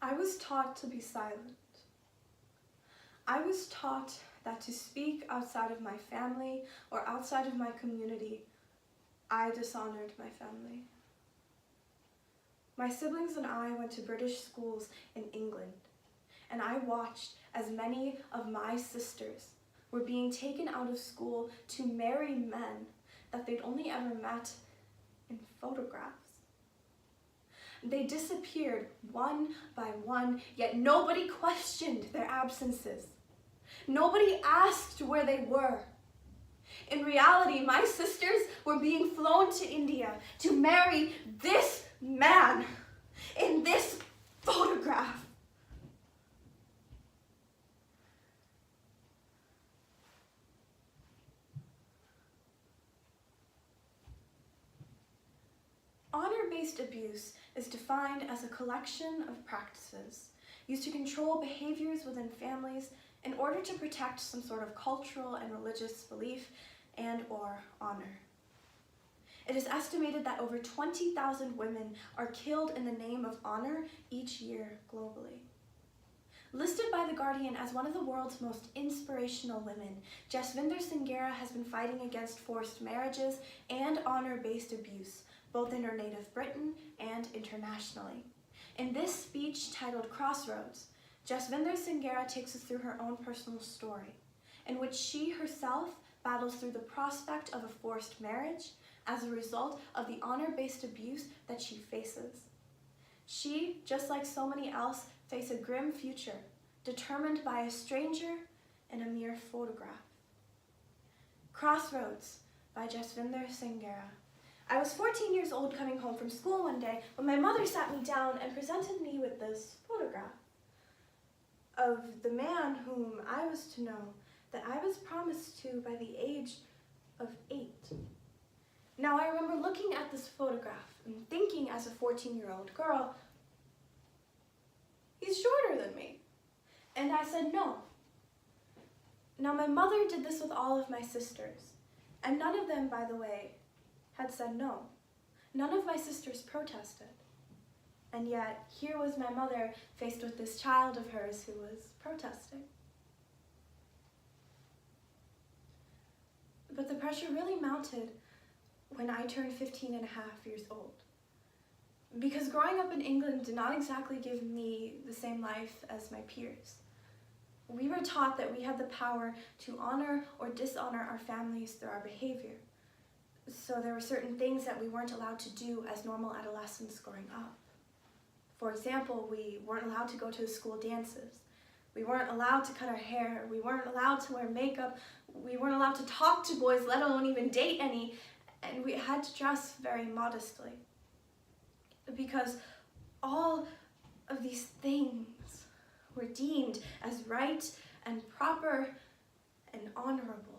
I was taught to be silent. I was taught that to speak outside of my family or outside of my community, I dishonored my family. My siblings and I went to British schools in England, and I watched as many of my sisters were being taken out of school to marry men that they'd only ever met in photographs. They disappeared one by one, yet nobody questioned their absences. Nobody asked where they were. In reality, my sisters were being flown to India to marry this man in this photograph. Honor-based abuse is defined as a collection of practices used to control behaviors within families in order to protect some sort of cultural and religious belief and/or honor. It is estimated that over 20,000 women are killed in the name of honor each year globally. Listed by The Guardian as one of the world's most inspirational women, Jasvinder Singh has been fighting against forced marriages and honor-based abuse, both in her native Britain and internationally. In this speech titled Crossroads, Jasvinder Singh takes us through her own personal story, in which she herself battles through the prospect of a forced marriage as a result of the honor-based abuse that she faces. She, just like so many else, face a grim future, determined by a stranger in a mere photograph. Crossroads by Jasvinder Singh. I was 14 years old coming home from school one day when my mother sat me down and presented me with this photograph of the man whom I was to know that I was promised to by the age of 8. Now I remember looking at this photograph and thinking as a 14-year-old girl, he's shorter than me. And I said no. Now my mother did this with all of my sisters, and none of them, by the way, had said no. None of my sisters protested. And yet, here was my mother faced with this child of hers who was protesting. But the pressure really mounted when I turned 15 and a half years old. Because growing up in England did not exactly give me the same life as my peers. We were taught that we had the power to honor or dishonor our families through our behavior. So there were certain things that we weren't allowed to do as normal adolescents growing up. For example, we weren't allowed to go to the school dances. We weren't allowed to cut our hair. We weren't allowed to wear makeup. We weren't allowed to talk to boys, let alone even date any. And we had to dress very modestly. Because all of these things were deemed as right and proper and honorable.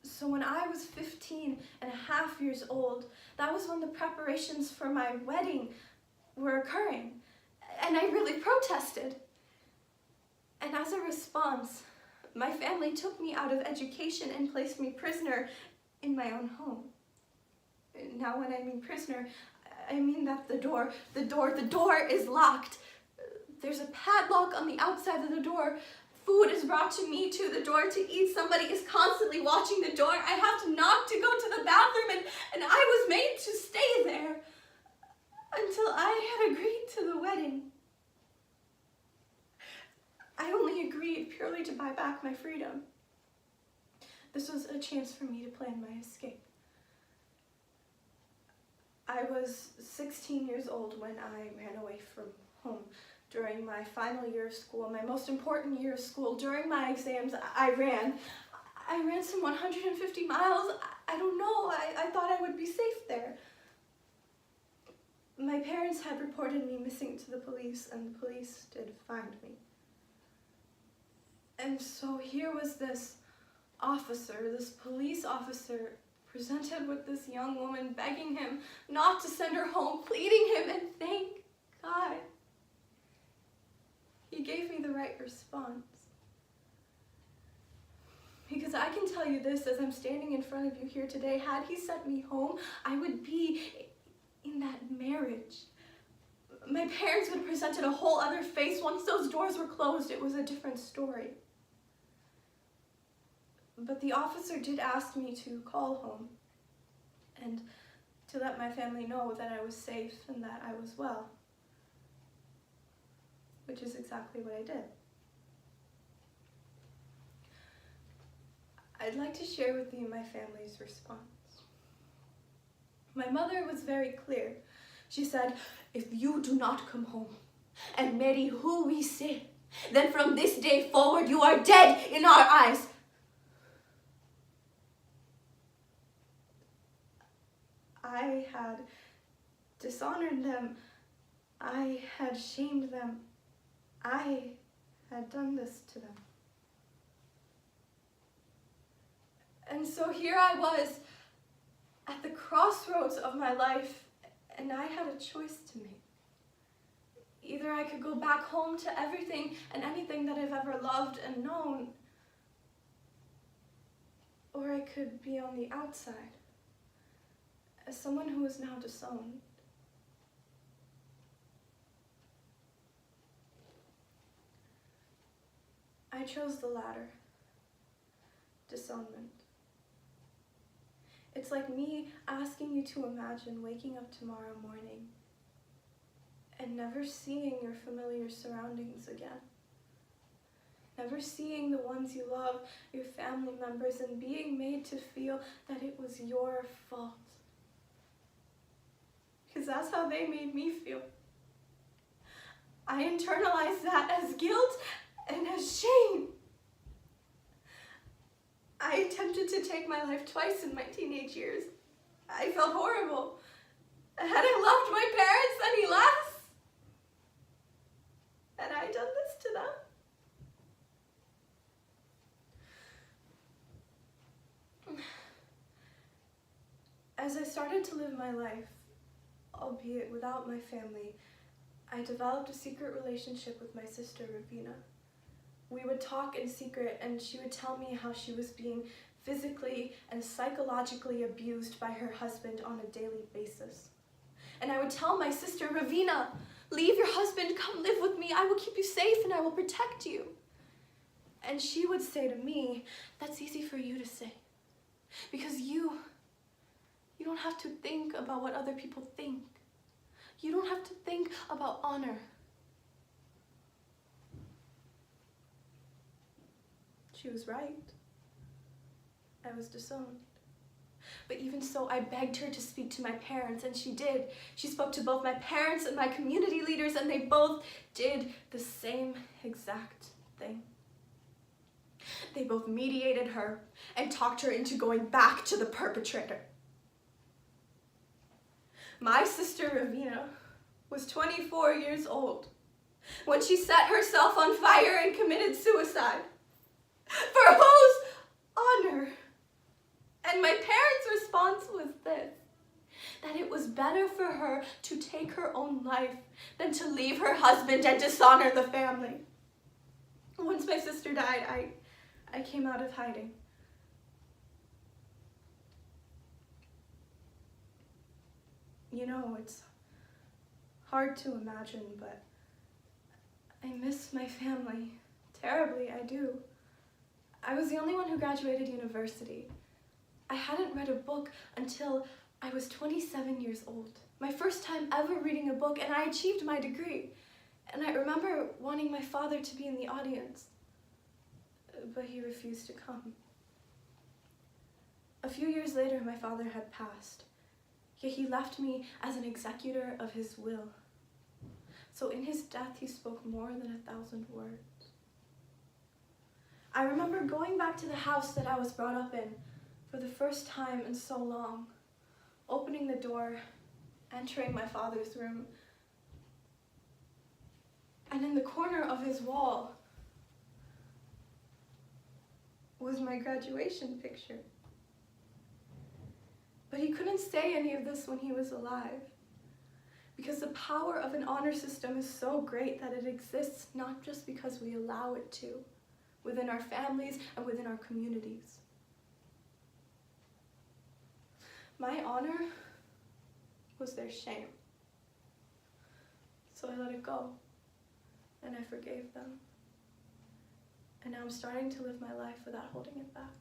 So when I was 15 and a half years old, that was when the preparations for my wedding were occurring, and I really protested. And as a response, my family took me out of education and placed me prisoner in my own home. Now when I mean prisoner, I mean that the door is locked. There's a padlock on the outside of the door. Food is brought to me to the door to eat. Somebody is constantly watching the door. I have to knock to go to the bathroom, and I was made to stay there until I had agreed to the wedding. I only agreed purely to buy back my freedom. This was a chance for me to plan my escape. I was 16 years old when I ran away from home. During my final year of school, my most important year of school, during my exams, I ran some 150 miles. I don't know, I thought I would be safe there. My parents had reported me missing to the police, and the police did find me. And so here was this police officer, presented with this young woman, begging him not to send her home, pleading him, and thank God, he gave me the right response. Because I can tell you this, as I'm standing in front of you here today, had he sent me home, I would be in that marriage My parents would have presented a whole other face. Once those doors were closed, it was a different story. But the officer did ask me to call home and to let my family know that I was safe and that I was well, which is exactly what I did. I'd like to share with you my family's response. My mother was very clear. She said, "If you do not come home and marry who we say, then from this day forward you are dead in our eyes." I had dishonored them. I had shamed them. I had done this to them. And so here I was at the crossroads of my life, and I had a choice to make. Either I could go back home to everything and anything that I've ever loved and known, or I could be on the outside as someone who is now disowned. I chose the latter, disownment. It's like me asking you to imagine waking up tomorrow morning and never seeing your familiar surroundings again. Never seeing the ones you love, your family members, and being made to feel that it was your fault. Because that's how they made me feel. I internalized that as guilt and as shame. I attempted to take my life twice in my teenage years. I felt horrible. Had I loved my parents any less? Had I done this to them? As I started to live my life, albeit without my family, I developed a secret relationship with my sister, Ravina. We would talk in secret, and she would tell me how she was being physically and psychologically abused by her husband on a daily basis. And I would tell my sister, "Ravina, leave your husband, come live with me, I will keep you safe and I will protect you." And she would say to me, "That's easy for you to say, because you don't have to think about what other people think. You don't have to think about honor." She was right. I was disowned. But even so, I begged her to speak to my parents, and she did. She spoke to both my parents and my community leaders, and they both did the same exact thing. They both mediated her and talked her into going back to the perpetrator. My sister Ravina was 24 years old when she set herself on fire and committed suicide. For whose honor? And my parents' response was this: that it was better for her to take her own life than to leave her husband and dishonor the family. Once my sister died, I came out of hiding. You know, it's hard to imagine, but I miss my family terribly, I do. I was the only one who graduated university. I hadn't read a book until I was 27 years old. My first time ever reading a book, and I achieved my degree. And I remember wanting my father to be in the audience, but he refused to come. A few years later, my father had passed, yet he left me as an executor of his will. So in his death, he spoke more than 1,000 words. I remember going back to the house that I was brought up in for the first time in so long, opening the door, entering my father's room, and in the corner of his wall was my graduation picture. But he couldn't say any of this when he was alive, because the power of an honor system is so great that it exists not just because we allow it to, within our families and within our communities. My honor was their shame. So I let it go, and I forgave them. And now I'm starting to live my life without holding it back.